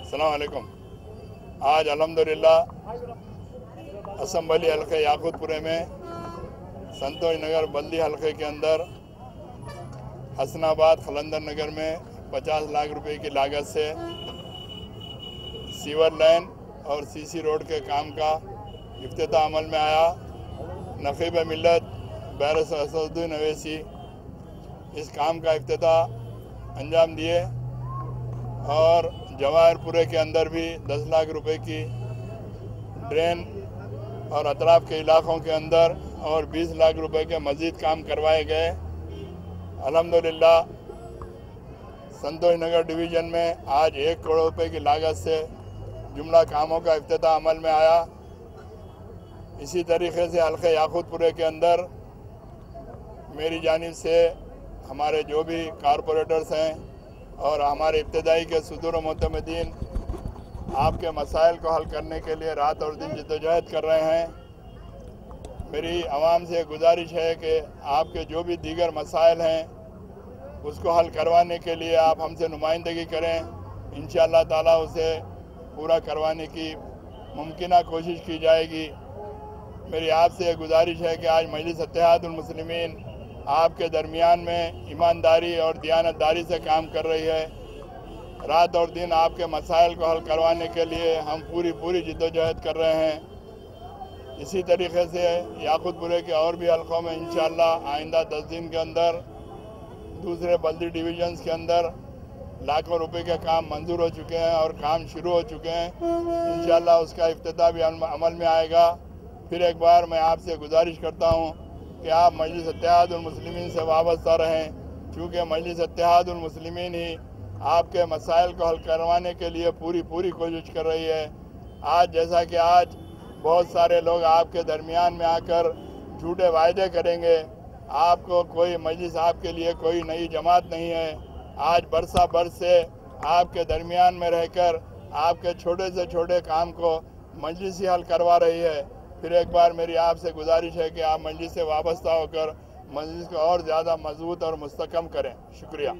अस्सलामुअलैकुम। आज अल्हम्दुलिल्लाह असम्बली हल्के याकूतपुरे में संतोष नगर बल्दी हल्के के अंदर हसनाबाद खलंदर नगर में 50 लाख रुपए की लागत से सीवर लाइन और सीसी रोड के काम का इफ्तिताह अमल में आया। नक़ीब मिल्लत बैरिस्टर असदुद्दीन अवैसी इस काम का इफ्तिताह अंजाम दिए और जवाहरपुरे के अंदर भी 10 लाख रुपए की ड्रेन और अतराफ के इलाकों के अंदर और 20 लाख रुपए के मज़ीद काम करवाए गए। अल्हम्दुलिल्लाह संतोष नगर डिवीज़न में आज 1 करोड़ रुपए की लागत से जुमला कामों का इफ्तिताह अमल में आया। इसी तरीके से हल्के याकूतपुरे के अंदर मेरी जानिब से हमारे जो भी कारपोरेटर्स हैं और हमारे इब्तदाई के सुदूर मुतमदीन आपके मसाइल को हल करने के लिए रात और दिन जद्दोजहद कर रहे हैं। मेरी आवाम से गुजारिश है कि आपके जो भी दीगर मसाइल हैं उसको हल करवाने के लिए आप हमसे नुमाइंदगी करें। इंशाअल्लाह ताला उसे पूरा करवाने की मुमकिन कोशिश की जाएगी। मेरी आपसे गुजारिश है कि आज मजलिस इत्तेहादुल मुस्लिमीन आपके दरमियान में ईमानदारी और दियानतदारी से काम कर रही है। रात और दिन आपके मसाइल को हल करवाने के लिए हम पूरी जिद्दोजहद कर रहे हैं। इसी तरीके से याकूतपुरे के और भी हल्कों में इंशाअल्लाह आइंदा 10 दिन के अंदर दूसरे बल्दी डिवीजन्स के अंदर लाखों रुपए के काम मंजूर हो चुके हैं और काम शुरू हो चुके हैं। इंशाअल्लाह उसका इफ्तिताह भी अमल में आएगा। फिर एक बार मैं आपसे गुजारिश करता हूँ कि आप मजलिस इत्तेहादुल मुस्लिमीन से वाबस्ता रहें, क्योंकि मजलिस इत्तेहादुल मुस्लिमीन ही आपके मसाइल को हल करवाने के लिए पूरी कोशिश कर रही है। आज जैसा कि आज बहुत सारे लोग आपके दरमियान में आकर झूठे वायदे करेंगे, आपको कोई मजलिस आपके लिए कोई नई जमात नहीं है। आज बरसा बरस से आपके दरमियान में रहकर आपके छोटे से छोटे काम को मजलिस ही हल करवा रही है। फिर एक बार मेरी आपसे गुजारिश है कि आप मजलिस से वाबस्ता होकर मजलिस को और ज़्यादा मजबूत और मुस्तकम करें। शुक्रिया।